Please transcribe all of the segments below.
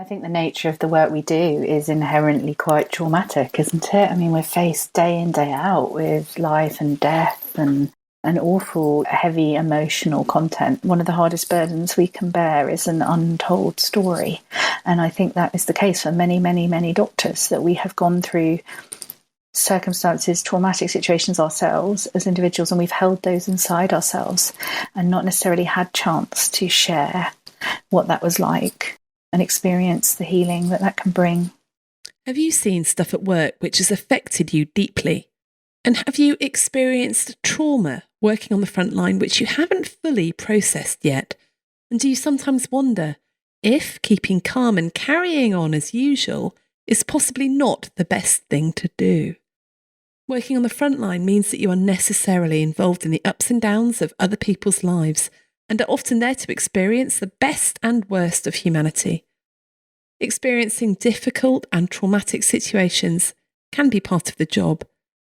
I think the nature of the work we do is inherently quite traumatic, isn't it? I mean, we're faced day in, day out with life and death and an awful, heavy emotional content. One of the hardest burdens we can bear is an untold story. And I think that is the case for many, many, many doctors, that we have gone through circumstances, traumatic situations ourselves as individuals, and we've held those inside ourselves and not necessarily had chance to share what that was like and experience the healing that that can bring. Have you seen stuff at work which has affected you deeply? And have you experienced trauma working on the front line which you haven't fully processed yet? And do you sometimes wonder if keeping calm and carrying on as usual is possibly not the best thing to do? Working on the front line means that you are necessarily involved in the ups and downs of other people's lives and are often there to experience the best and worst of humanity. Experiencing difficult and traumatic situations can be part of the job,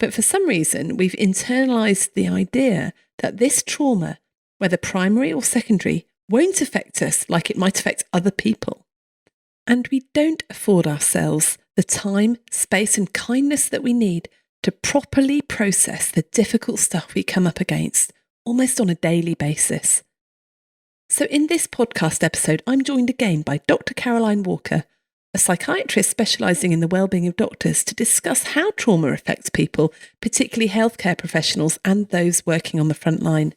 but for some reason we've internalised the idea that this trauma, whether primary or secondary, won't affect us like it might affect other people. And we don't afford ourselves the time, space and kindness that we need to properly process the difficult stuff we come up against, almost on a daily basis. So in this podcast episode, I'm joined again by Dr. Caroline Walker, a psychiatrist specialising in the wellbeing of doctors, to discuss how trauma affects people, particularly healthcare professionals and those working on the front line.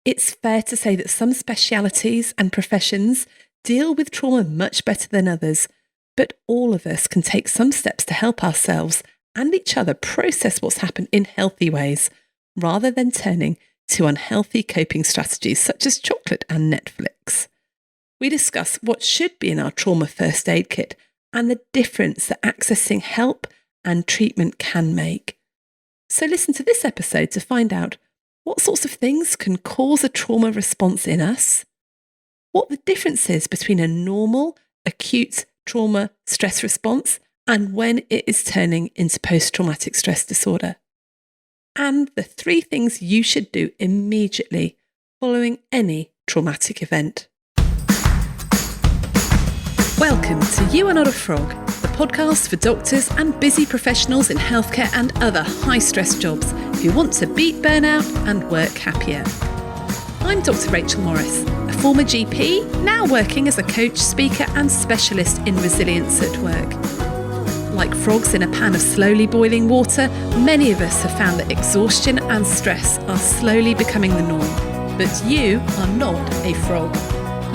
It's fair to say that some specialities and professions deal with trauma much better than others, but all of us can take some steps to help ourselves and each other process what's happened in healthy ways, rather than turning to unhealthy coping strategies such as chocolate and Netflix. We discuss what should be in our trauma first aid kit and the difference that accessing help and treatment can make. So listen to this episode to find out what sorts of things can cause a trauma response in us, what the difference is between a normal, acute trauma stress response and when it is turning into post-traumatic stress disorder, and the 3 things you should do immediately following any traumatic event. Welcome to You Are Not a Frog, the podcast for doctors and busy professionals in healthcare and other high-stress jobs who want to beat burnout and work happier. I'm Dr. Rachel Morris, a former GP, now working as a coach, speaker and specialist in resilience at work. Like frogs in a pan of slowly boiling water, many of us have found that exhaustion and stress are slowly becoming the norm. But you are not a frog.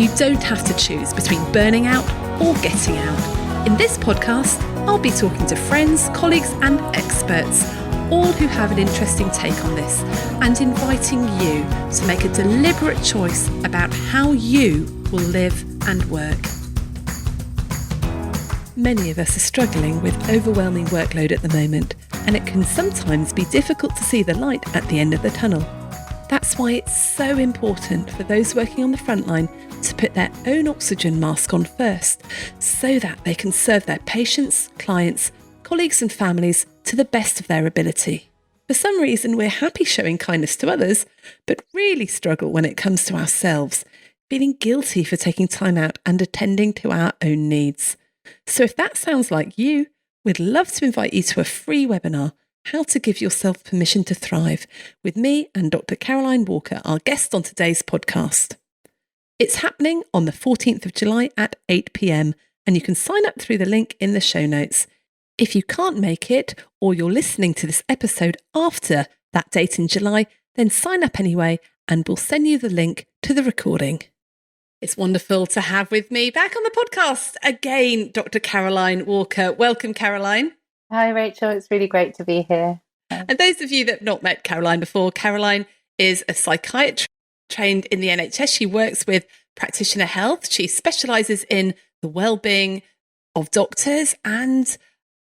You don't have to choose between burning out or getting out. In this podcast, I'll be talking to friends, colleagues and experts, all who have an interesting take on this, and inviting you to make a deliberate choice about how you will live and work. Many of us are struggling with overwhelming workload at the moment, and it can sometimes be difficult to see the light at the end of the tunnel. That's why it's so important for those working on the front line to put their own oxygen mask on first, so that they can serve their patients, clients, colleagues and families to the best of their ability. For some reason, we're happy showing kindness to others, but really struggle when it comes to ourselves, feeling guilty for taking time out and attending to our own needs. So if that sounds like you, we'd love to invite you to a free webinar, How to Give Yourself Permission to Thrive, with me and Dr. Caroline Walker, our guest on today's podcast. It's happening on the 14th of July at 8 p.m, and you can sign up through the link in the show notes. If you can't make it, or you're listening to this episode after that date in July, then sign up anyway, and we'll send you the link to the recording. It's wonderful to have with me back on the podcast again, Dr. Caroline Walker. Welcome, Caroline. Hi, Rachel. It's really great to be here. And those of you that have not met Caroline before, Caroline is a psychiatrist trained in the NHS. She works with practitioner health. She specialises in the well-being of doctors. And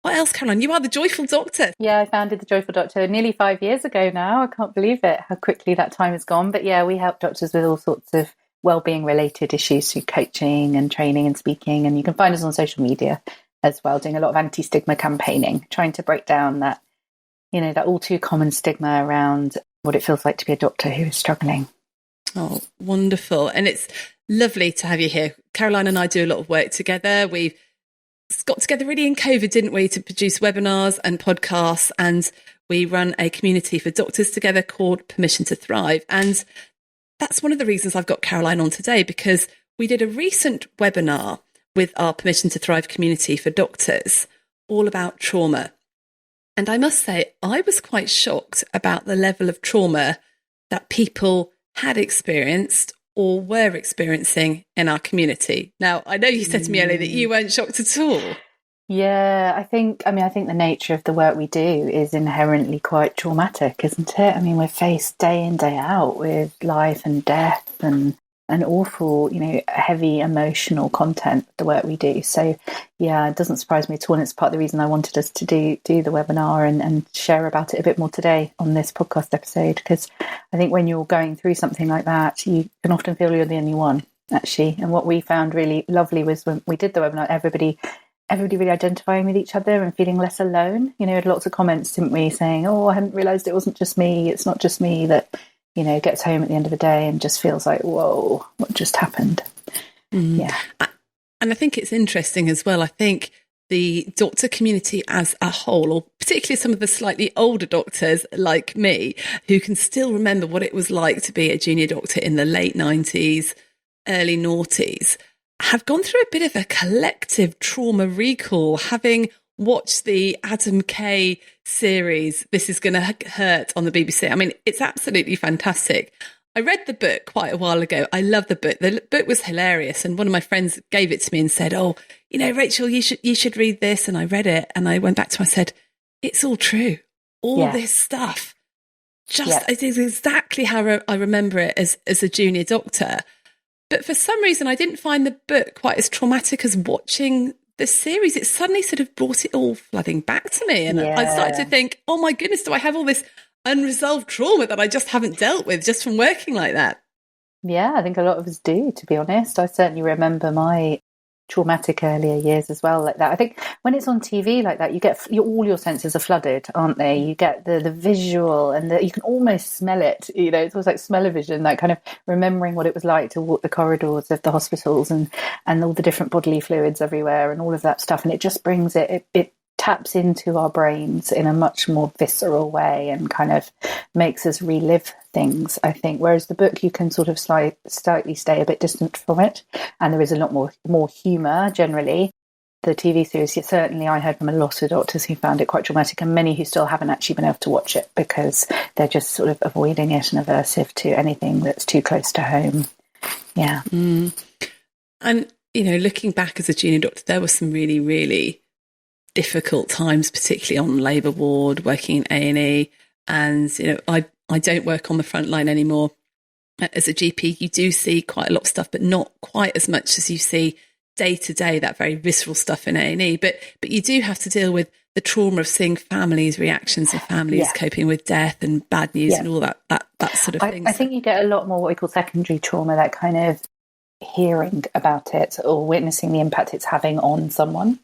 what else, Caroline? You are the Joyful Doctor. Yeah, I founded the Joyful Doctor nearly 5 years ago now. I can't believe it, how quickly that time has gone. But yeah, we help doctors with all sorts of wellbeing related issues through coaching and training and speaking. And you can find us on social media as well, doing a lot of anti-stigma campaigning, trying to break down that, that all too common stigma around what it feels like to be a doctor who is struggling. Oh, wonderful. And it's lovely to have you here. Caroline and I do a lot of work together. We've got together really in COVID, didn't we, to produce webinars and podcasts. And we run a community for doctors together called Permission to Thrive. And that's one of the reasons I've got Caroline on today, because we did a recent webinar with our Permission to Thrive community for doctors all about trauma. And I must say, I was quite shocked about the level of trauma that people had experienced or were experiencing in our community. Now, I know you said to me earlier that you weren't shocked at all. Yeah, I think the nature of the work we do is inherently quite traumatic, isn't it? I mean, we're faced day in, day out with life and death and awful, heavy emotional content, the work we do. So, yeah, it doesn't surprise me at all. And it's part of the reason I wanted us to do the webinar and share about it a bit more today on this podcast episode, because I think when you're going through something like that, you can often feel you're the only one, actually. And what we found really lovely was when we did the webinar, everybody really identifying with each other and feeling less alone. Had lots of comments, didn't we, saying, oh, I hadn't realised it wasn't just me. It's not just me that, gets home at the end of the day and just feels like, whoa, what just happened? Yeah. And I think it's interesting as well. I think the doctor community as a whole, or particularly some of the slightly older doctors like me, who can still remember what it was like to be a junior doctor in the late 90s, early noughties, have gone through a bit of a collective trauma recall, having watched the Adam Kay series, This Is Gonna Hurt, on the BBC. I mean, it's absolutely fantastic. I read the book quite a while ago. I love the book. The book was hilarious. And one of my friends gave it to me and said, oh, Rachel, you should read this. And I read it and I went back to her and said, it's all true. All this stuff. It is exactly how I remember it as a junior doctor. But for some reason, I didn't find the book quite as traumatic as watching the series. It suddenly sort of brought it all flooding back to me. And I started to think, oh my goodness, do I have all this unresolved trauma that I just haven't dealt with just from working like that? Yeah, I think a lot of us do, to be honest. I certainly remember my traumatic earlier years as well like that. I think when it's on TV like that, you get all your senses are flooded, aren't they? You get the visual and you can almost smell it. It's almost like smell-o-vision, like kind of remembering what it was like to walk the corridors of the hospitals and all the different bodily fluids everywhere and all of that stuff. And it just brings it taps into our brains in a much more visceral way and kind of makes us relive things, I think. Whereas the book, you can sort of slightly stay a bit distant from it. And there is a lot more humour generally. The TV series, certainly I heard from a lot of doctors who found it quite traumatic, and many who still haven't actually been able to watch it because they're just sort of avoiding it and aversive to anything that's too close to home. Yeah. And, looking back as a junior doctor, there were some really, really difficult times, particularly on labour ward, working in A&E. And, I don't work on the front line anymore. As a GP, you do see quite a lot of stuff, but not quite as much as you see day to day, that very visceral stuff in A&E. But you do have to deal with the trauma of seeing families' reactions and families coping with death and bad news and all that sort of thing. I think you get a lot more what we call secondary trauma, that kind of hearing about it or witnessing the impact it's having on someone.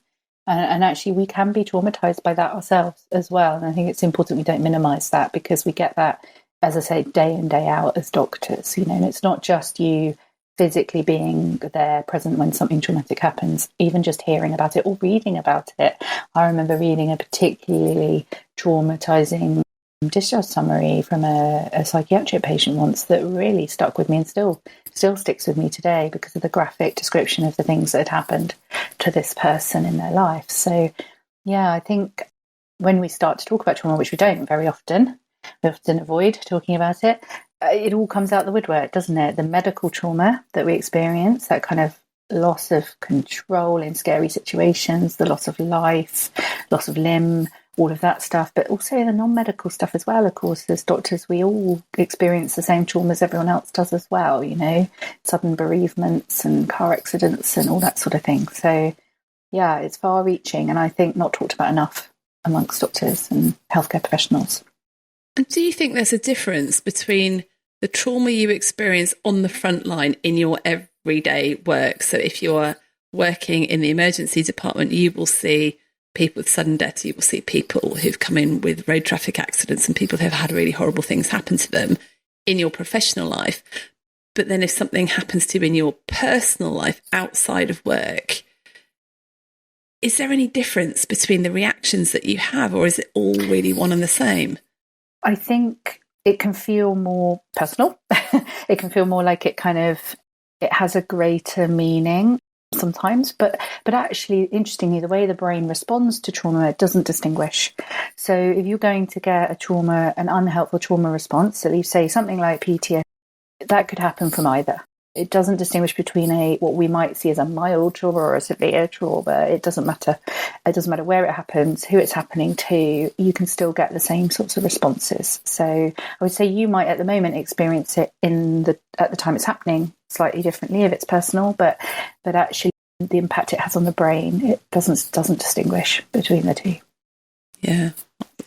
And actually, we can be traumatized by that ourselves as well. And I think it's important we don't minimize that, because we get that, as I say, day in, day out as doctors, and it's not just you physically being there present when something traumatic happens, even just hearing about it or reading about it. I remember reading a particularly traumatizing discharge summary from a psychiatric patient once that really stuck with me and still sticks with me today because of the graphic description of the things that had happened to this person in their life. So, yeah, I think when we start to talk about trauma, which we don't very often, we often avoid talking about it, it all comes out the woodwork, doesn't it? The medical trauma that we experience, that kind of loss of control in scary situations, the loss of life, loss of limb, all of that stuff, but also the non-medical stuff as well. Of course, as doctors, we all experience the same trauma as everyone else does as well, sudden bereavements and car accidents and all that sort of thing. So, yeah, it's far-reaching, and I think not talked about enough amongst doctors and healthcare professionals. And do you think there's a difference between the trauma you experience on the front line in your everyday work? So if you're working in the emergency department, you will see people with sudden death, you will see people who've come in with road traffic accidents and people who have had really horrible things happen to them in your professional life. But then if something happens to you in your personal life outside of work, is there any difference between the reactions that you have, or is it all really one and the same? I think it can feel more personal. It can feel more like it has a greater meaning sometimes, but actually, interestingly, the way the brain responds to trauma doesn't distinguish. So if you're going to get an unhelpful trauma response, so you say something like PTSD, that could happen from either. It doesn't distinguish between what we might see as a mild trauma or a severe trauma. It doesn't matter. It doesn't matter where it happens, who it's happening to. You can still get the same sorts of responses. So I would say you might at the moment experience it at the time it's happening slightly differently if it's personal, but actually the impact it has on the brain, it doesn't distinguish between the two. Yeah,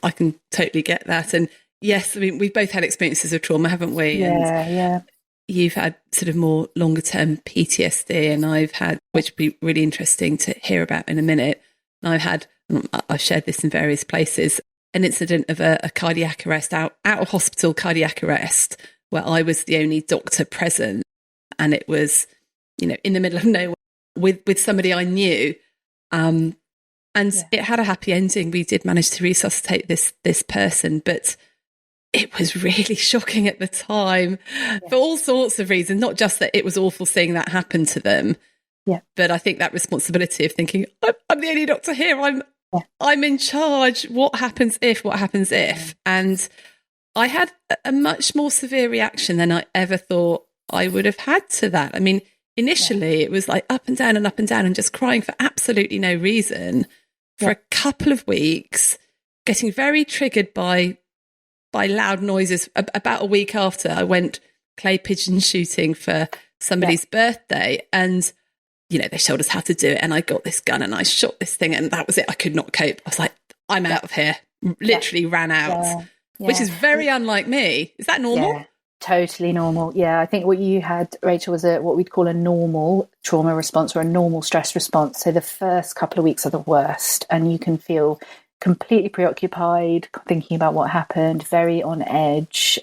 I can totally get that. And yes, I mean, we've both had experiences of trauma, haven't we? Yeah. You've had sort of more longer term PTSD, and I've had, which would be really interesting to hear about in a minute. And I've shared this in various places, an incident of a cardiac arrest, out of hospital cardiac arrest, where I was the only doctor present. And it was, in the middle of nowhere with somebody I knew. It had a happy ending. We did manage to resuscitate this person, but it was really shocking at the time for all sorts of reasons, not just that it was awful seeing that happen to them. Yeah. But I think that responsibility of thinking, I'm the only doctor here, I'm in charge. What happens if? And I had a much more severe reaction than I ever thought I would have had to that. I mean, initially it was like up and down and just crying for absolutely no reason for a couple of weeks, getting very triggered by loud noises. About a week after, I went clay pigeon shooting for somebody's birthday, and they showed us how to do it, and I got this gun and I shot this thing, and that was it. I could not cope. I was like, I'm out of here. Literally ran out, which is very unlike me. Is that normal? Yeah, totally normal. Yeah, I think what you had, Rachel, was what we'd call a normal trauma response or a normal stress response. So the first couple of weeks are the worst, and you can feel completely preoccupied, thinking about what happened, very on edge,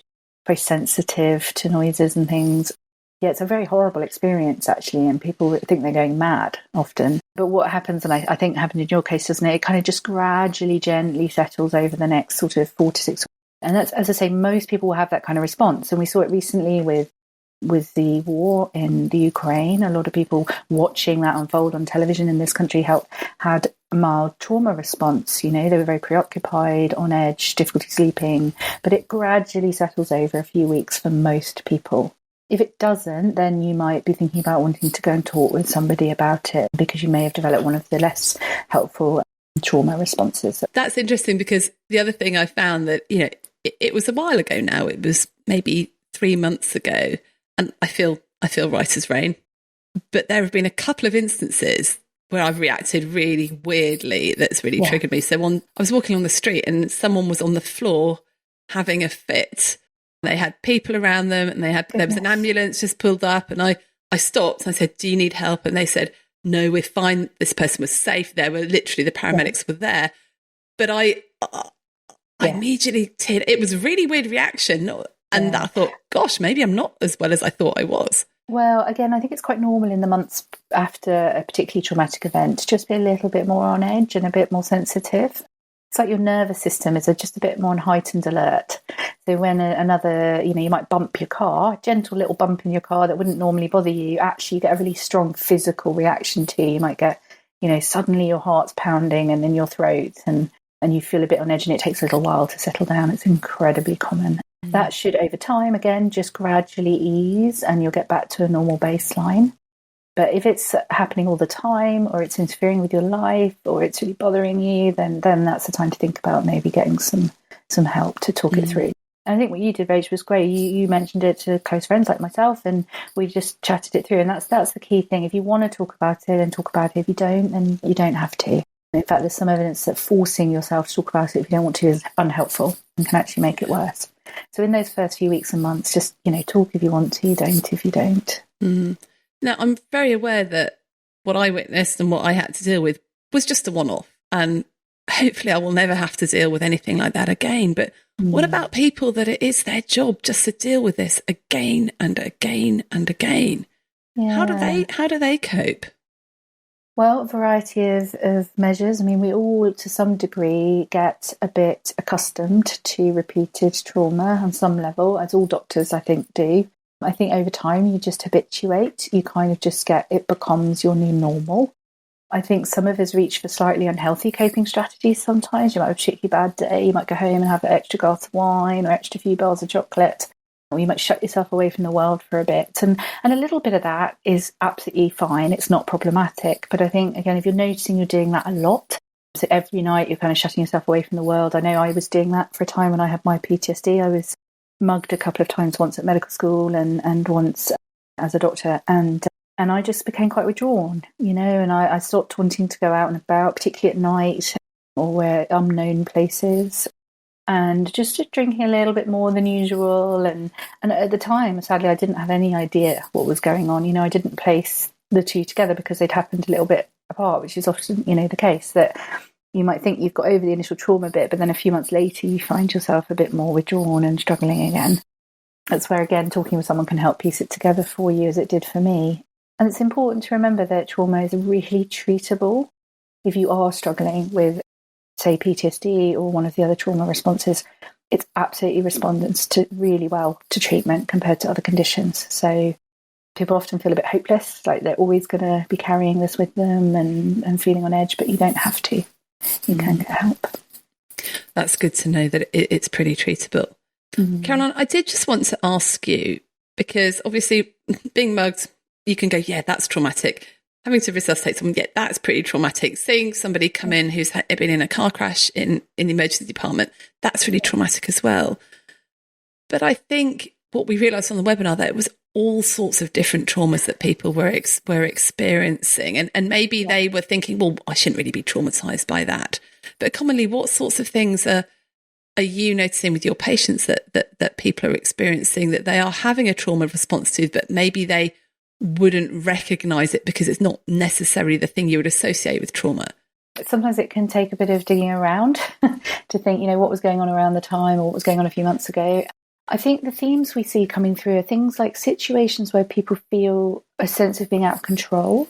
very sensitive to noises and things. Yeah, it's a very horrible experience, actually, and people think they're going mad often. But what happens, and I think happened in your case, doesn't it? It kind of just gradually, gently settles over the next sort of 4 to 6 weeks. And that's, as I say, most people will have that kind of response. And we saw it recently with the war in the Ukraine. A lot of people watching that unfold on television in this country had a mild trauma response. They were very preoccupied, on edge, difficulty sleeping, but it gradually settles over a few weeks for most people. If it doesn't, then you might be thinking about wanting to go and talk with somebody about it, because you may have developed one of the less helpful trauma responses. That's interesting, because the other thing I found that, it was a while ago now, it was maybe 3 months ago, and I feel right as rain. But there have been a couple of instances where I've reacted really weirdly that's really triggered me. So I was walking on the street and someone was on the floor having a fit. They had people around them, and there was an ambulance just pulled up, and I stopped and I said, "Do you need help?" And they said, "No, we're fine." This person was safe. There were literally, the paramedics were there. But I immediately teared. It was a really weird reaction. And I thought, gosh, maybe I'm not as well as I thought I was. Well, again, I think it's quite normal in the months after a particularly traumatic event to just be a little bit more on edge and a bit more sensitive. It's like your nervous system is just a bit more on heightened alert. So when another, you might bump your car, gentle little bump in your car that wouldn't normally bother you, actually you get a really strong physical reaction to. You might get, suddenly your heart's pounding and in your throat, and you feel a bit on edge, and it takes a little while to settle down. It's incredibly common. That should, over time, again, just gradually ease, and you'll get back to a normal baseline. But if it's happening all the time, or it's interfering with your life, or it's really bothering you, then that's the time to think about maybe getting some help to talk it through. And I think what you did, Rach, was great. You mentioned it to close friends like myself, and we just chatted it through. And that's the key thing. If you want to talk about it, then talk about it. If you don't, then you don't have to. In fact, there's some evidence that forcing yourself to talk about it if you don't want to is unhelpful and can actually make it worse. So in those first few weeks and months, just, talk if you want to, don't if you don't. Mm. Now, I'm very aware that what I witnessed and what I had to deal with was just a one-off. And hopefully I will never have to deal with anything like that again. But What about people that it is their job just to deal with this again and again and again? Yeah. How do they cope? Well, a variety of measures. I mean, we all, to some degree, get a bit accustomed to repeated trauma on some level, as all doctors, I think, do. I think over time, you just habituate. You kind of just it becomes your new normal. I think some of us reach for slightly unhealthy coping strategies sometimes. You might have a particularly bad day. You might go home and have an extra glass of wine or extra few bars of chocolate. Or you might shut yourself away from the world for a bit. And a little bit of that is absolutely fine. It's not problematic. But I think, again, if you're noticing you're doing that a lot, so every night you're kind of shutting yourself away from the world. I know I was doing that for a time when I had my PTSD. I was mugged a couple of times, once at medical school and once as a doctor. And I just became quite withdrawn, and I stopped wanting to go out and about, particularly at night or where unknown places, and just drinking a little bit more than usual. And at the time, sadly, I didn't have any idea what was going on. I didn't place the two together because they'd happened a little bit apart, which is often, the case, that you might think you've got over the initial trauma bit, but then a few months later, you find yourself a bit more withdrawn and struggling again. That's where, again, talking with someone can help piece it together for you, as it did for me. And it's important to remember that trauma is really treatable. If you are struggling with, say, PTSD or one of the other trauma responses, it's absolutely responds to really well to treatment compared to other conditions. So people often feel a bit hopeless, like they're always going to be carrying this with them and feeling on edge, but you don't have to. You can get help. That's good to know that it's pretty treatable. Caroline, I did just want to ask you, because obviously being mugged, you can go, yeah, that's traumatic. Having to resuscitate someone, yeah, that's pretty traumatic. Seeing somebody come in who's been in a car crash in the emergency department, that's really traumatic as well. But I think what we realised on the webinar, that it was all sorts of different traumas that people were experiencing. And maybe they were thinking, well, I shouldn't really be traumatised by that. But commonly, what sorts of things are you noticing with your patients that people are experiencing, that they are having a trauma response to, but maybe they wouldn't recognise it because it's not necessarily the thing you would associate with trauma? Sometimes it can take a bit of digging around to think, what was going on around the time or what was going on a few months ago. I think the themes we see coming through are things like situations where people feel a sense of being out of control.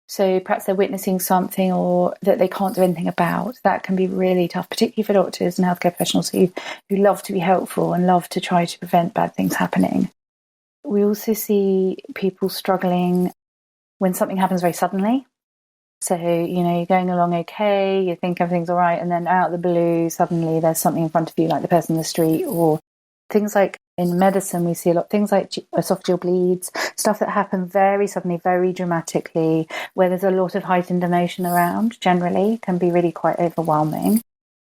So perhaps they're witnessing something or that they can't do anything about. That can be really tough, particularly for doctors and healthcare professionals who love to be helpful and love to try to prevent bad things happening. We also see people struggling when something happens very suddenly. So, you're going along okay, you think everything's all right, and then out of the blue, suddenly there's something in front of you, like the person in the street, or things like in medicine, we see a lot, things like esophageal bleeds, stuff that happen very suddenly, very dramatically, where there's a lot of heightened emotion around, generally, can be really quite overwhelming.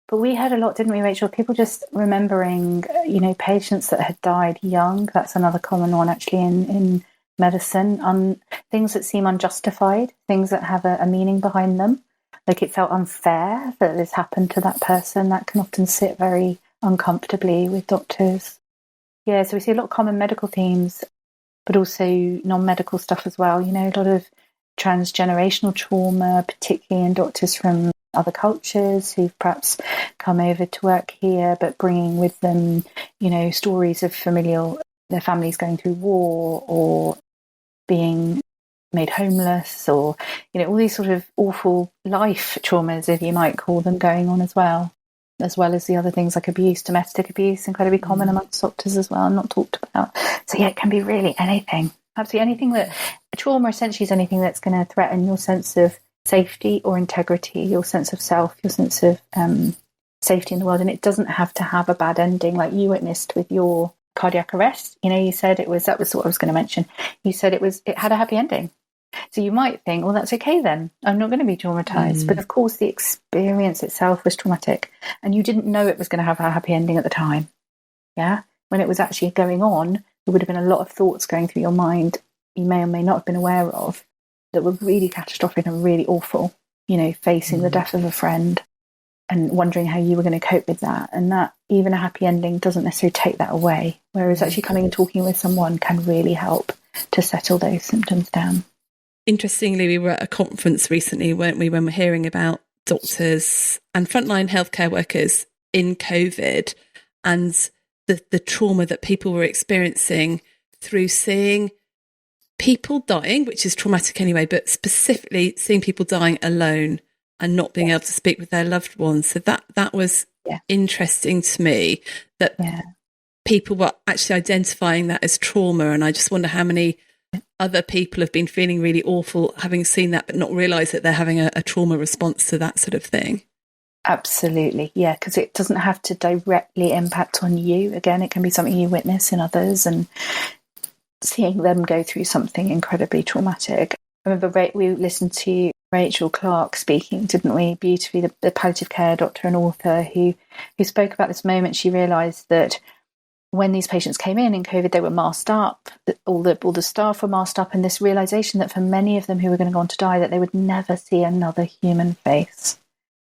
But we had a lot, didn't we, Rachel? People just remembering, patients that had died young. That's another common one, actually, in medicine. Things that seem unjustified, things that have a meaning behind them. Like it felt unfair that this happened to that person. That can often sit very uncomfortably with doctors. Yeah, so we see a lot of common medical themes, but also non-medical stuff as well. A lot of transgenerational trauma, particularly in doctors from other cultures who've perhaps come over to work here, but bringing with them, stories of their families going through war or being made homeless, or, all these sort of awful life traumas, if you might call them, going on as well as the other things like abuse, domestic abuse, incredibly common amongst doctors as well, and not talked about. So yeah, it can be really anything, absolutely anything. That trauma essentially is anything that's going to threaten your sense of safety or integrity, your sense of self, your sense of safety in the world. And it doesn't have to have a bad ending, like you witnessed with your cardiac arrest. You said that was what I was going to mention. You said it had a happy ending. So you might think, well, that's okay then. I'm not going to be traumatized. But of course, the experience itself was traumatic, and you didn't know it was going to have a happy ending at the time. Yeah. When it was actually going on, there would have been a lot of thoughts going through your mind you may or may not have been aware of that were really catastrophic and really awful. Facing the death of a friend and wondering how you were going to cope with that. And that even a happy ending doesn't necessarily take that away. Whereas actually coming and talking with someone can really help to settle those symptoms down. Interestingly, we were at a conference recently, weren't we, when we're hearing about doctors and frontline healthcare workers in COVID. and the trauma that people were experiencing through seeing people dying, which is traumatic anyway, but specifically seeing people dying alone and not being able to speak with their loved ones. So that was interesting to me, that people were actually identifying that as trauma. And I just wonder how many other people have been feeling really awful having seen that, but not realise that they're having a trauma response to that sort of thing. Absolutely, yeah, because it doesn't have to directly impact on you. Again, it can be something you witness in others, and seeing them go through something incredibly traumatic. I remember we listened to Rachel Clark speaking, didn't we, beautifully, the palliative care doctor and author who spoke about this moment. She realised that when these patients came in COVID, they were masked up, all the staff were masked up, and this realisation that for many of them who were going to go on to die, that they would never see another human face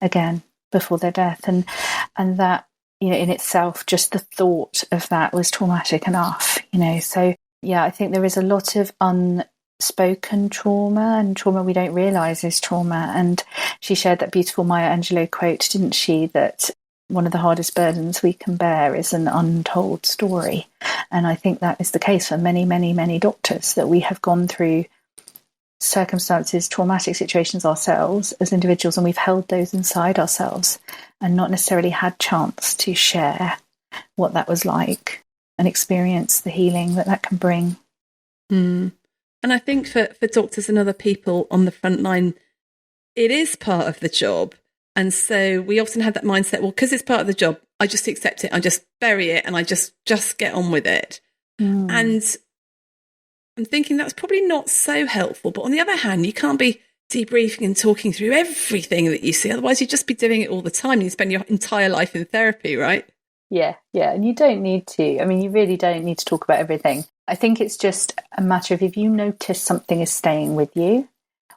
again before their death. And that, in itself, just the thought of that was traumatic enough, So, yeah, I think there is a lot of unspoken trauma and trauma we don't realise is trauma. And she shared that beautiful Maya Angelou quote, didn't she, that one of the hardest burdens we can bear is an untold story. And I think that is the case for many, many, many doctors, that we have gone through circumstances, traumatic situations ourselves as individuals, and we've held those inside ourselves and not necessarily had chance to share what that was like and experience the healing that can bring. And I think for doctors and other people on the front line, it is part of the job. And so we often have that mindset, well, because it's part of the job, I just accept it, I just bury it, and I just get on with it. And I'm thinking that's probably not so helpful. But on the other hand, you can't be debriefing and talking through everything that you see. Otherwise, you'd just be doing it all the time. You spend your entire life in therapy, right? Yeah. And you don't need to. I mean, you really don't need to talk about everything. I think it's just a matter of, if you notice something is staying with you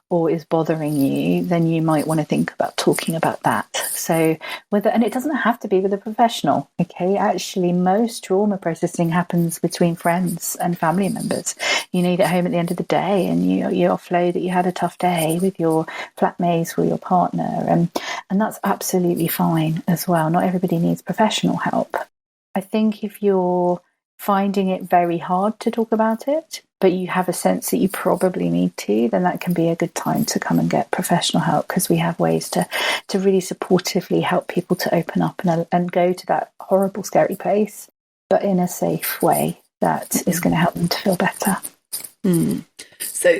or is bothering you, then you might want to think about talking about that. So and it doesn't have to be with a professional, okay? Actually, most trauma processing happens between friends and family members. You get home at the end of the day and you offload that you had a tough day with your flatmates or your partner, and that's absolutely fine as well. Not everybody needs professional help. I think if you're finding it very hard to talk about it, but you have a sense that you probably need to, then that can be a good time to come and get professional help, because we have ways to really supportively help people to open up and go to that horrible, scary place, but in a safe way that is going to help them to feel better. So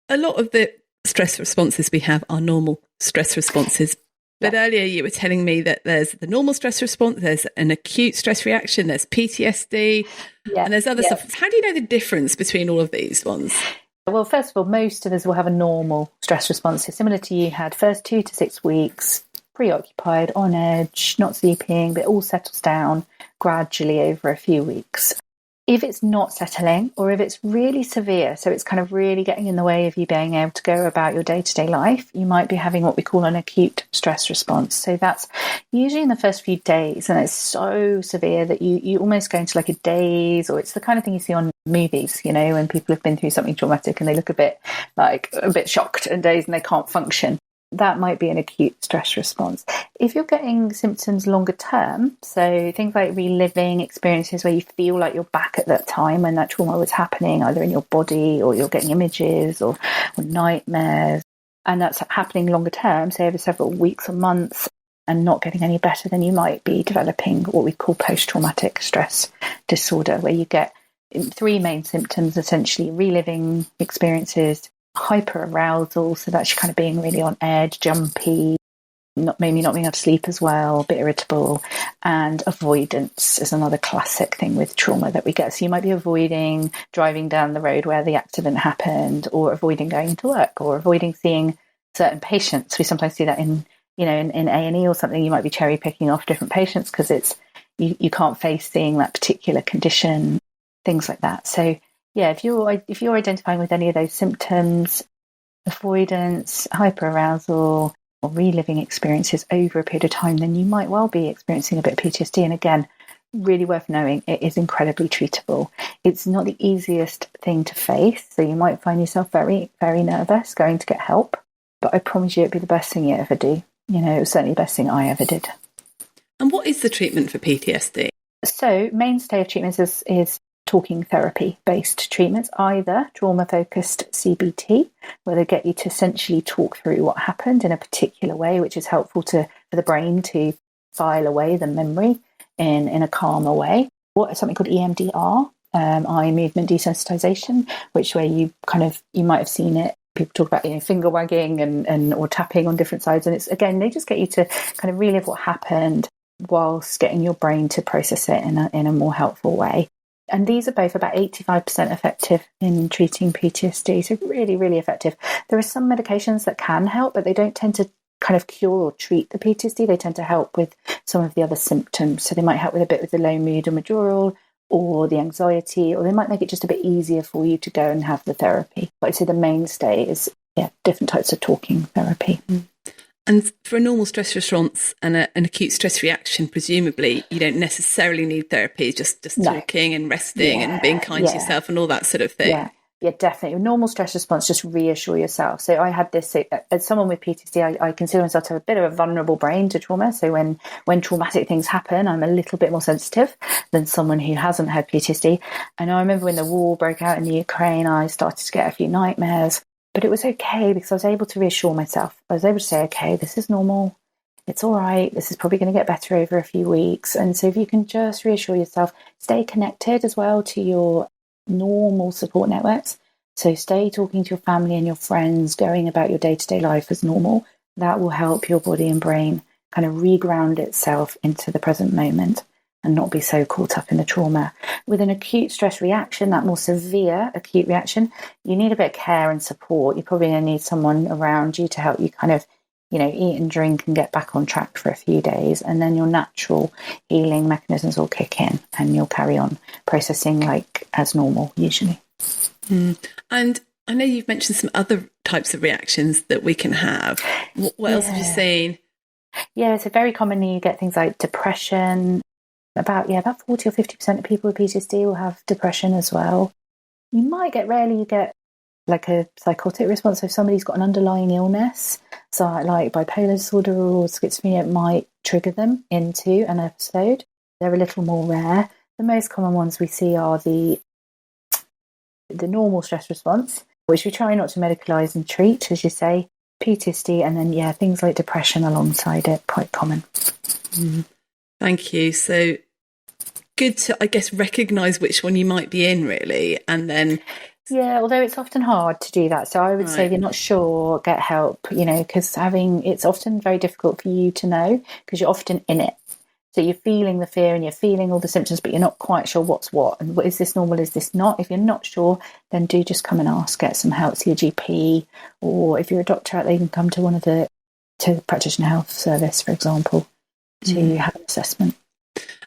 a lot of the stress responses we have are normal stress responses. But earlier you were telling me that there's the normal stress response, there's an acute stress reaction, there's PTSD, and there's other stuff. How do you know the difference between all of these ones? Well, first of all, most of us will have a normal stress response. So similar to you had, first 2 to 6 weeks, preoccupied, on edge, not sleeping, but it all settles down gradually over a few weeks. If it's not settling, or if it's really severe, so it's kind of really getting in the way of you being able to go about your day-to-day life, you might be having what we call an acute stress response. So that's usually in the first few days, and it's so severe that you almost go into like a daze, or it's the kind of thing you see on movies, when people have been through something traumatic and they look a bit shocked and dazed and they can't function. That might be an acute stress response. If you're getting symptoms longer term, so things like reliving experiences where you feel like you're back at that time when that trauma was happening, either in your body or you're getting images or nightmares, and that's happening longer term, say over several weeks or months, and not getting any better, then you might be developing what we call post-traumatic stress disorder, where you get 3 main symptoms, essentially: reliving experiences, hyper-arousal, so that's kind of being really on edge, jumpy, maybe not being able to sleep as well, a bit irritable, and avoidance is another classic thing with trauma that we get. So you might be avoiding driving down the road where the accident happened, or avoiding going into work, or avoiding seeing certain patients. We sometimes see that in A&E or something. You might be cherry picking off different patients because it's you can't face seeing that particular condition, things like that. So yeah, if you're identifying with any of those symptoms, avoidance, hyperarousal, or reliving experiences over a period of time, then you might well be experiencing a bit of PTSD. And again, really worth knowing, it is incredibly treatable. It's not the easiest thing to face, so you might find yourself very, very nervous going to get help. But I promise you, it'd be the best thing you ever do. It was certainly the best thing I ever did. And what what is the treatment for PTSD? So mainstay of treatments is talking therapy based treatments, either trauma focused CBT, where they get you to essentially talk through what happened in a particular way, which is helpful for the brain to file away the memory in a calmer way, or something called EMDR, eye movement desensitization, which where you might have seen it. People talk about finger wagging and or tapping on different sides, and it's again they just get you to kind of relive what happened whilst getting your brain to process it in a more helpful way. And these are both about 85% effective in treating PTSD, so really, really effective. There are some medications that can help, but they don't tend to kind of cure or treat the PTSD. They tend to help with some of the other symptoms. So they might help with a bit with the low mood and withdrawal, or the anxiety, or they might make it just a bit easier for you to go and have the therapy. But I'd say the mainstay is different types of talking therapy. And for a normal stress response and an acute stress reaction, presumably you don't necessarily need therapy, just talking and resting and being kind to yourself and all that sort of thing. Yeah, definitely. A normal stress response, just reassure yourself. So I had this, as someone with PTSD, I consider myself to have a bit of a vulnerable brain to trauma. So when traumatic things happen, I'm a little bit more sensitive than someone who hasn't had PTSD. And I remember when the war broke out in the Ukraine, I started to get a few nightmares. But it was okay because I was able to reassure myself. I was able to say, okay, this is normal. It's all right. This is probably going to get better over a few weeks. And so if you can just reassure yourself, stay connected as well to your normal support networks. So stay talking to your family and your friends, going about your day-to-day life as normal. That will help your body and brain kind of reground itself into the present moment and not be so caught up in the trauma. With an acute stress reaction, that more severe acute reaction, you need a bit of care and support. You're probably going to need someone around you to help you kind of, eat and drink and get back on track for a few days. And then your natural healing mechanisms will kick in and you'll carry on processing like as normal, usually. And I know you've mentioned some other types of reactions that we can have. What else have you seen? Yeah, so very commonly you get things like depression. About 40 or 50% of people with PTSD will have depression as well. Rarely you get like a psychotic response. So if somebody's got an underlying illness, so like bipolar disorder or schizophrenia, it might trigger them into an episode. They're a little more rare. The most common ones we see are the normal stress response, which we try not to medicalise and treat, as you say, PTSD, and then, things like depression alongside it, quite common. Thank you. So good to, I guess, recognise which one you might be in, really, and then... Yeah, although it's often hard to do that. So I would say if you're not sure, get help, because it's often very difficult for you to know because you're often in it. So you're feeling the fear and you're feeling all the symptoms, but you're not quite sure what's what. And is this normal? Is this not? If you're not sure, then do just come and ask, get some help to your GP, or if you're a doctor out there, you can come to to practitioner health service, for example, to have an assessment.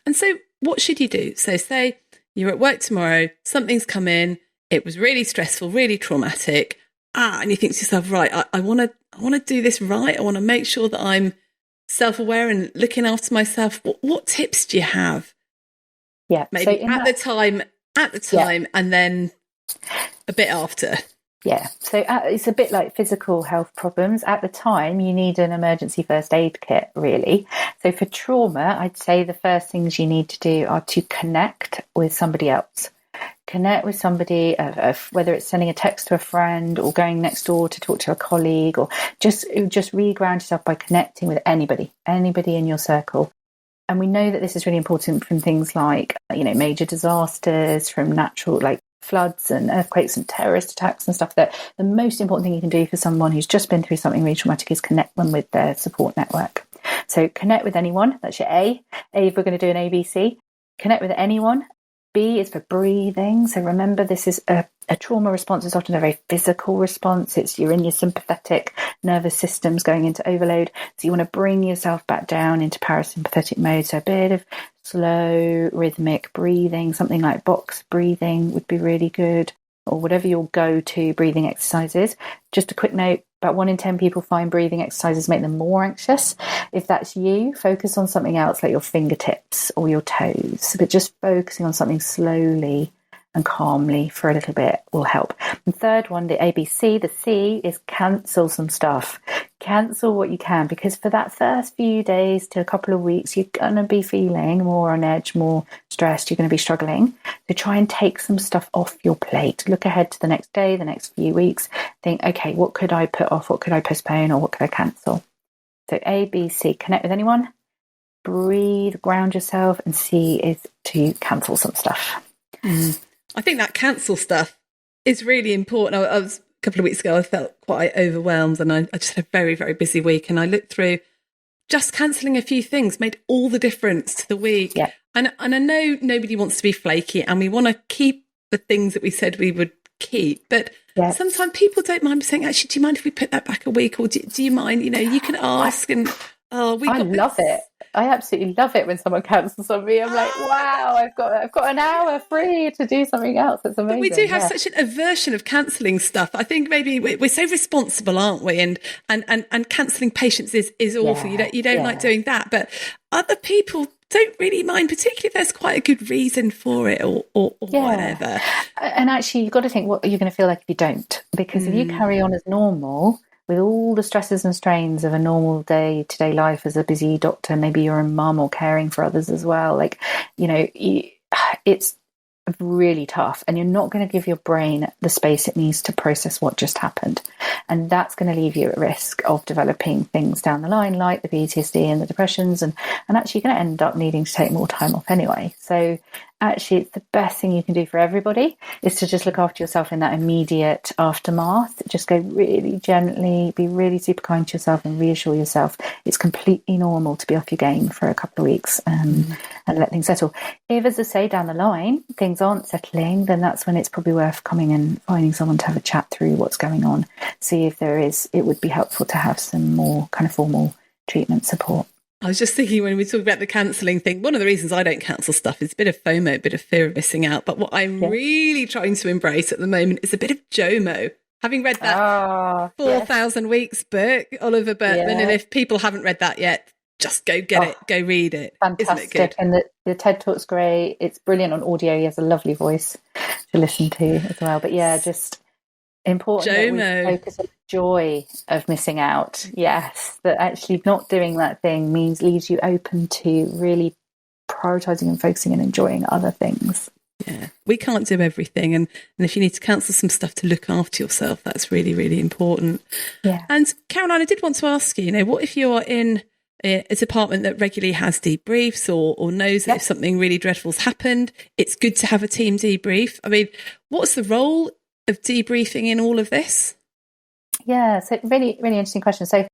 And so what should you do? So say you're at work tomorrow, something's come in, it was really stressful, really traumatic. And you think to yourself, right, I want to do this right. I want to make sure that I'm self-aware and looking after myself. What tips do you have? Yeah, maybe so at the time, and then a bit after. Yeah, so it's a bit like physical health problems. At the time, you need an emergency first aid kit, really. So for trauma, I'd say the first things you need to do are to connect with somebody else. Connect with somebody, whether it's sending a text to a friend or going next door to talk to a colleague, or just reground yourself by connecting with anybody in your circle. And we know that this is really important from things like, major disasters, from natural, like floods and earthquakes and terrorist attacks and stuff. That the most important thing you can do for someone who's just been through something really traumatic is connect them with their support network. So connect with anyone. That's your A. If we're going to do an ABC, connect with anyone. B is for breathing. So remember, this is a trauma response is often a very physical response. You're in your sympathetic nervous systems going into overload. So you want to bring yourself back down into parasympathetic mode. So a bit of slow, rhythmic breathing, something like box breathing would be really good, or whatever your go-to breathing exercise is. Just a quick note, about 1 in 10 people find breathing exercises make them more anxious. If that's you, focus on something else like your fingertips or your toes. But just focusing on something slowly and calmly for a little bit will help. And third one, the ABC, the C is cancel some stuff. cancel what you can, because for that first few days to a couple of weeks, you're going to be feeling more on edge, more stressed. You're going to be struggling. So try and take some stuff off your plate. Look ahead to the next day, the next few weeks. Think, okay, what could I put off? What could I postpone? Or what could I cancel? So A, B, C, connect with anyone, breathe, ground yourself, and C is to cancel some stuff. I think that cancel stuff is really important. I was a couple of weeks ago, I felt quite overwhelmed, and I just had a very, very busy week. And I looked through, just cancelling a few things made all the difference to the week. Yeah. And I know nobody wants to be flaky, and we want to keep the things that we said we would keep. But sometimes people don't mind saying, actually, do you mind if we put that back a week? Or do you mind, you can ask. And I love it. I absolutely love it when someone cancels on me. I'm like, wow, I've got an hour free to do something else. It's amazing. But we do have such an aversion of cancelling stuff. I think maybe we're so responsible, aren't we? And cancelling patients is awful. You don't like doing that. But other people don't really mind, particularly if there's quite a good reason for it or whatever. And actually, you've got to think what you're going to feel like if you don't. Because if you carry on as normal, with all the stresses and strains of a normal day-to-day life as a busy doctor, maybe you're a mum or caring for others as well, it's really tough, and you're not going to give your brain the space it needs to process what just happened. And that's going to leave you at risk of developing things down the line, like the PTSD and the depressions, and actually you're going to end up needing to take more time off anyway. So actually, it's the best thing you can do for everybody is to just look after yourself in that immediate aftermath. Just go really gently, be really super kind to yourself, and reassure yourself it's completely normal to be off your game for a couple of weeks, and let things settle. If, as I say, down the line, things aren't settling, then that's when it's probably worth coming and finding someone to have a chat through what's going on. See if there is, it would be helpful to have some more kind of formal treatment support. I was just thinking when we talk about the cancelling thing, one of the reasons I don't cancel stuff is a bit of FOMO, a bit of fear of missing out. But what I'm really trying to embrace at the moment is a bit of JOMO. Having read that 4,000 Weeks book, Oliver Burkeman, and if people haven't read that yet, just go get it, go read it. Fantastic. Isn't it good? And the TED Talk's great. It's brilliant on audio. He has a lovely voice to listen to as well. But just important JOMO. that we focus on the joy of missing out. Yes, that actually not doing that thing leaves you open to really prioritising and focusing and enjoying other things. Yeah, we can't do everything, and if you need to cancel some stuff to look after yourself, that's really, really important. Yeah. And Caroline, I did want to ask you, what if you're in a department that regularly has debriefs or knows that if something really dreadful's happened, it's good to have a team debrief. I mean, what's the role of debriefing in all of this? Yeah, so really, really interesting question. So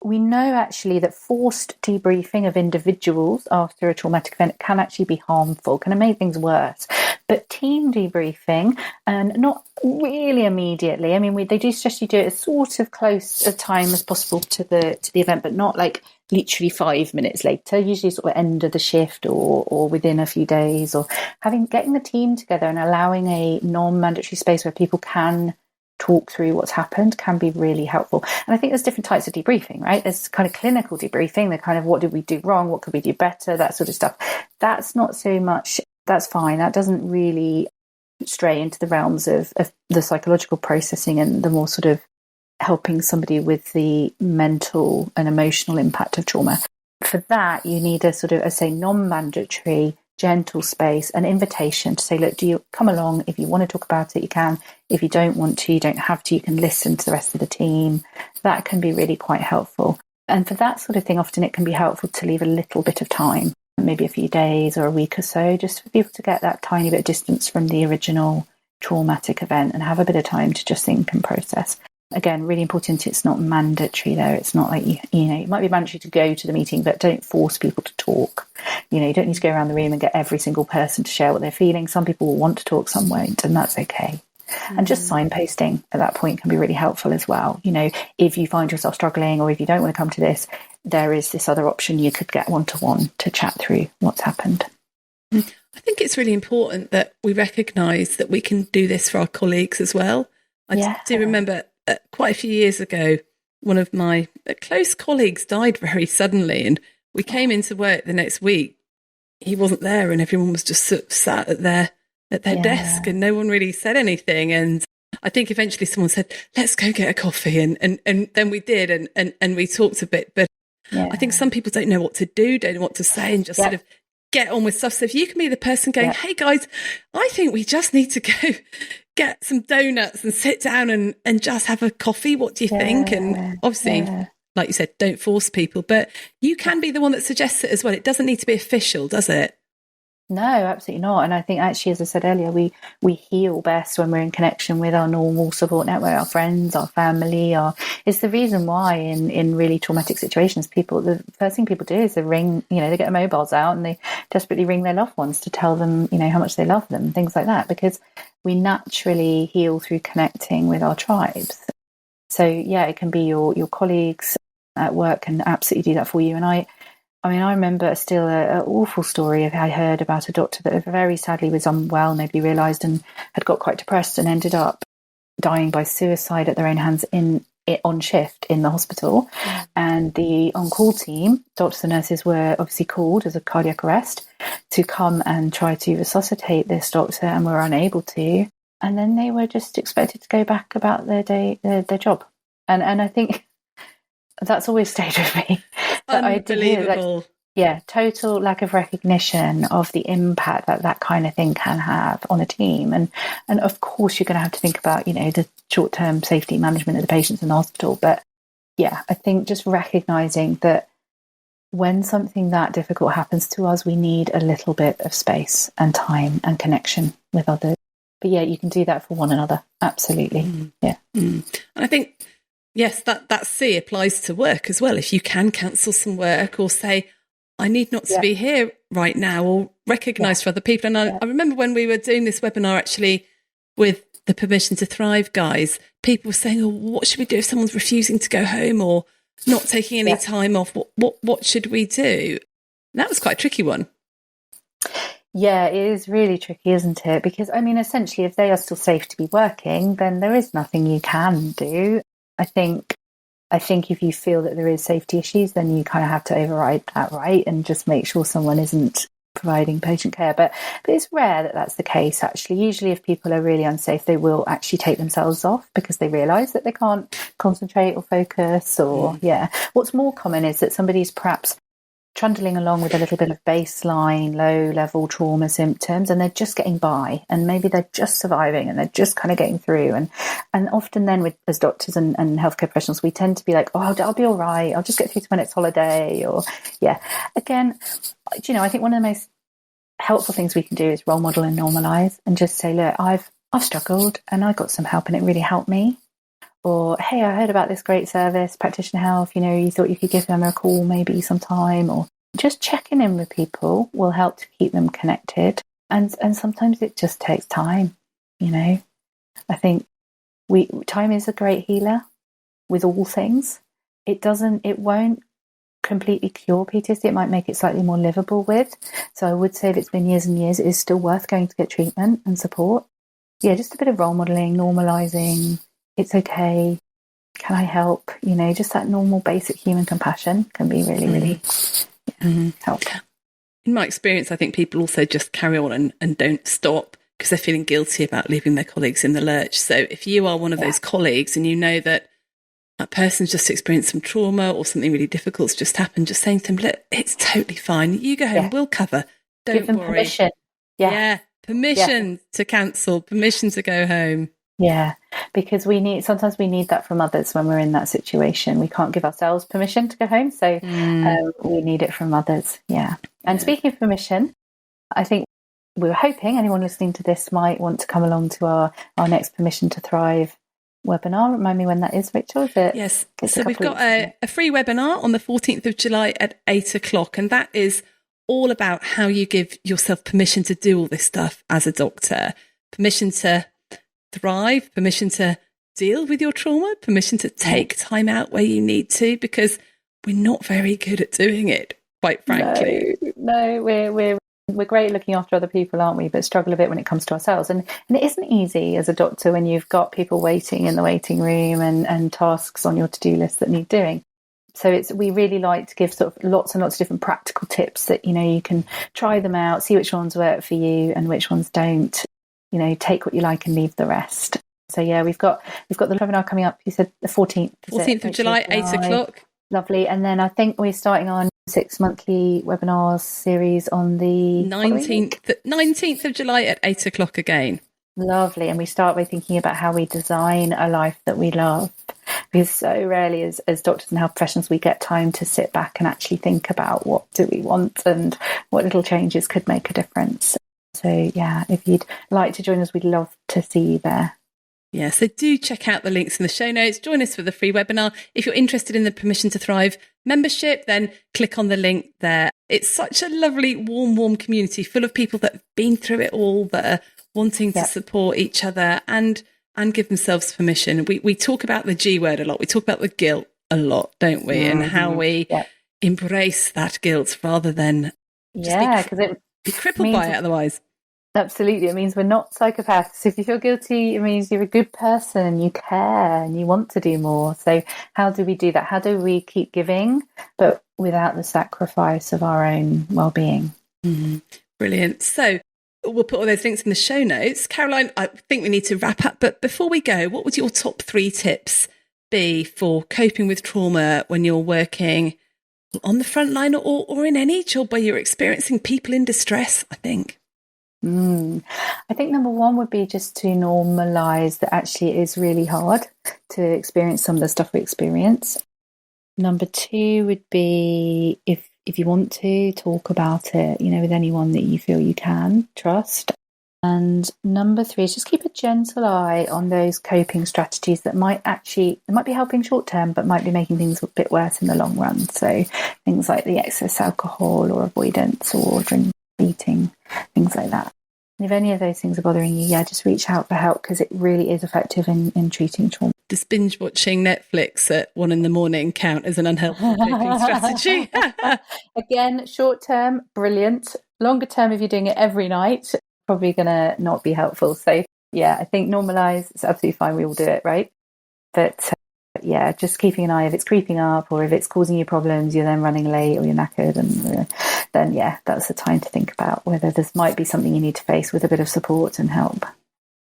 we know actually that forced debriefing of individuals after a traumatic event can actually be harmful, can make things worse. But team debriefing, and not really immediately. I mean, they do suggest you do it as sort of close a time as possible to the event, but not like literally 5 minutes later, usually sort of end of the shift or within a few days, or getting the team together and allowing a non-mandatory space where people can talk through what's happened can be really helpful. And I think there's different types of debriefing, right? There's kind of clinical debriefing, the kind of what did we do wrong, what could we do better, that sort of stuff. That's not so much, that's fine. That doesn't really stray into the realms of the psychological processing and the more sort of helping somebody with the mental and emotional impact of trauma. For that, you need a sort of, non-mandatory, gentle space, an invitation to say, look, do you come along? If you want to talk about it, you can. If you don't want to, you don't have to. You can listen to the rest of the team. That can be really quite helpful. And for that sort of thing, often it can be helpful to leave a little bit of time, maybe a few days or a week or so, just for people to get that tiny bit of distance from the original traumatic event and have a bit of time to just think and process. Again, really important, it's not mandatory though. It's not like, it might be mandatory to go to the meeting, but don't force people to talk. You don't need to go around the room and get every single person to share what they're feeling. Some people will want to talk, some won't, and that's okay. And just signposting at that point can be really helpful as well. If you find yourself struggling or if you don't want to come to this, there is this other option. You could get one-to-one to chat through what's happened. I think it's really important that we recognise that we can do this for our colleagues as well. I do remember quite a few years ago, one of my close colleagues died very suddenly, and we came into work the next week. He wasn't there, and everyone was just sat at their desk, and no one really said anything. And I think eventually someone said, let's go get a coffee. And then we did, and we talked a bit. But I think some people don't know what to do, don't know what to say, and just sort of get on with stuff. So if you can be the person going, hey guys, I think we just need to go get some donuts and sit down and just have a coffee. What do you think? And obviously, like you said, don't force people, but you can be the one that suggests it as well. It doesn't need to be official, does it? No, absolutely not. And I think actually, as I said earlier, we heal best when we're in connection with our normal support network, our friends, our family. It's the reason why in really traumatic situations, the first thing people do is they ring, they get their mobiles out and they desperately ring their loved ones to tell them, how much they love them, things like that, because we naturally heal through connecting with our tribes. So yeah, it can be your colleagues at work can absolutely do that for you. And I remember still an awful story I heard about a doctor that very sadly was unwell, nobody realised, and had got quite depressed and ended up dying by suicide at their own hands on shift in the hospital. And the on-call team, doctors and nurses, were obviously called as a cardiac arrest to come and try to resuscitate this doctor, and were unable to. And then they were just expected to go back about their job. And I think that's always stayed with me. Unbelievable. Total lack of recognition of the impact that kind of thing can have on a team. And of course, you're going to have to think about, the short-term safety management of the patients in the hospital. But yeah, I think just recognizing that when something that difficult happens to us, we need a little bit of space and time and connection with others. But yeah, you can do that for one another. Absolutely. Yeah. And I think, yes, that C applies to work as well. If you can cancel some work or say, I need not to be here right now, or recognise for other people. And I remember when we were doing this webinar, actually, with the Permission to Thrive guys, people were saying, oh, what should we do if someone's refusing to go home or not taking any time off? What should we do? And that was quite a tricky one. Yeah, it is really tricky, isn't it? Because, essentially, if they are still safe to be working, then there is nothing you can do. I think if you feel that there is safety issues, then you kind of have to override that, right? And just make sure someone isn't providing patient care. But it's rare that that's the case, actually. Usually if people are really unsafe, they will actually take themselves off because they realise that they can't concentrate or focus What's more common is that somebody's perhaps trundling along with a little bit of baseline low-level trauma symptoms, and they're just getting by, and maybe they're just surviving and they're just kind of getting through. And often then, as doctors and healthcare professionals, we tend to be like, oh, I'll be all right, I'll just get through to my next holiday. Again, I think one of the most helpful things we can do is role model and normalise, and just say, look, I've struggled and I got some help and it really helped me. Or, hey, I heard about this great service, Practitioner Health, you thought you could give them a call maybe sometime. Or just checking in with people will help to keep them connected. And sometimes it just takes time, I think time is a great healer with all things. It won't completely cure PTSD. It might make it slightly more livable with. So I would say if it's been years and years, it is still worth going to get treatment and support. Yeah, just a bit of role modelling, normalising. It's okay. Can I help? Just that normal basic human compassion can be really, really helpful. In my experience, I think people also just carry on and don't stop because they're feeling guilty about leaving their colleagues in the lurch. So if you are one of those colleagues and you know that person's just experienced some trauma or something really difficult's just happened, just saying to them, look, it's totally fine. You go home, we'll cover. Don't Give them worry. Permission. Permission to cancel, permission to go home. Yeah, because sometimes we need that from others when we're in that situation. We can't give ourselves permission to go home, so we need it from others. Yeah. And speaking of permission, I think we were hoping anyone listening to this might want to come along to our next Permission to Thrive webinar. Remind me when that is, Rachel. Is it? Yes. So we've got a free webinar on the 14th of July at 8:00, and that is all about how you give yourself permission to do all this stuff as a doctor. Permission to thrive, permission to deal with your trauma, permission to take time out where you need to, because we're not very good at doing it, quite frankly. No, we're great looking after other people, aren't we? But struggle a bit when it comes to ourselves. And it isn't easy as a doctor when you've got people waiting in the waiting room and tasks on your to-do list that need doing. So we really like to give sort of lots and lots of different practical tips that, you can try them out, see which ones work for you and which ones don't. Take what you like and leave the rest. So yeah, we've got the webinar coming up. You said the 14th. 14th of July, 8 o'clock. Lovely. And then I think we're starting our 6 monthly webinars series on the 19th of July at 8 o'clock again. Lovely. And we start by thinking about how we design a life that we love. Because so rarely as doctors and health professionals, we get time to sit back and actually think about what do we want and what little changes could make a difference. So yeah, if you'd like to join us, we'd love to see you there. Yeah, so do check out the links in the show notes. Join us for the free webinar. If you're interested in the Permission to Thrive membership, then click on the link there. It's such a lovely, warm community full of people that have been through it all, that are wanting to support each other and give themselves permission. We talk about the G word a lot. We talk about the guilt a lot, don't we? And how we embrace that guilt rather than just be crippled by it otherwise. Absolutely. It means we're not psychopaths. If you feel guilty, it means you're a good person and you care and you want to do more. So how do we do that? How do we keep giving, but without the sacrifice of our own well-being? Mm-hmm. Brilliant. So we'll put all those links in the show notes. Caroline, I think we need to wrap up. But before we go, what would your top 3 tips be for coping with trauma when you're working on the front line or in any job where you're experiencing people in distress, I think? I think number 1 would be just to normalise that actually it is really hard to experience some of the stuff we experience. Number 2 would be if you want to talk about it, with anyone that you feel you can trust. And number 3 is just keep a gentle eye on those coping strategies that might be helping short term, but might be making things a bit worse in the long run. So things like the excess alcohol or avoidance or drinking, eating, things like that. And if any of those things are bothering you, just reach out for help because it really is effective in treating trauma. Does binge watching Netflix at 1 a.m. count as an unhelpful coping strategy? Again, short term, brilliant. Longer term, if you're doing it every night, probably going to not be helpful. So I think normalise. It's absolutely fine. We all do it, right? But just keeping an eye if it's creeping up or if it's causing you problems, you're then running late or you're knackered, and then that's the time to think about whether this might be something you need to face with a bit of support and help.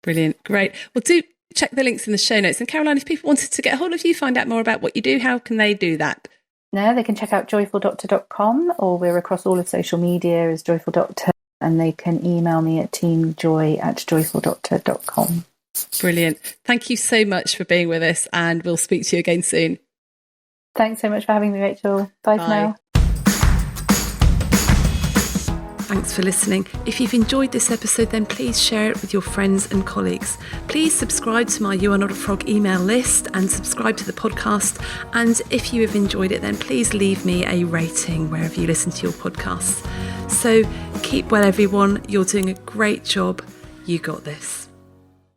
Brilliant. Great. Well, do check the links in the show notes. And Caroline, if people wanted to get a hold of you, find out more about what you do, how can they do that? No, they can check out joyfuldoctor.com, or we're across all of social media as Joyful Doctor, and they can email me at teamjoy@joyfuldoctor.com. Brilliant. Thank you so much for being with us, and we'll speak to you again soon. Thanks so much for having me, Rachel. Bye for now. Thanks for listening. If you've enjoyed this episode, then please share it with your friends and colleagues. Please subscribe to my You Are Not a Frog email list and subscribe to the podcast. And if you have enjoyed it, then please leave me a rating wherever you listen to your podcasts. So keep well, everyone. You're doing a great job. You got this.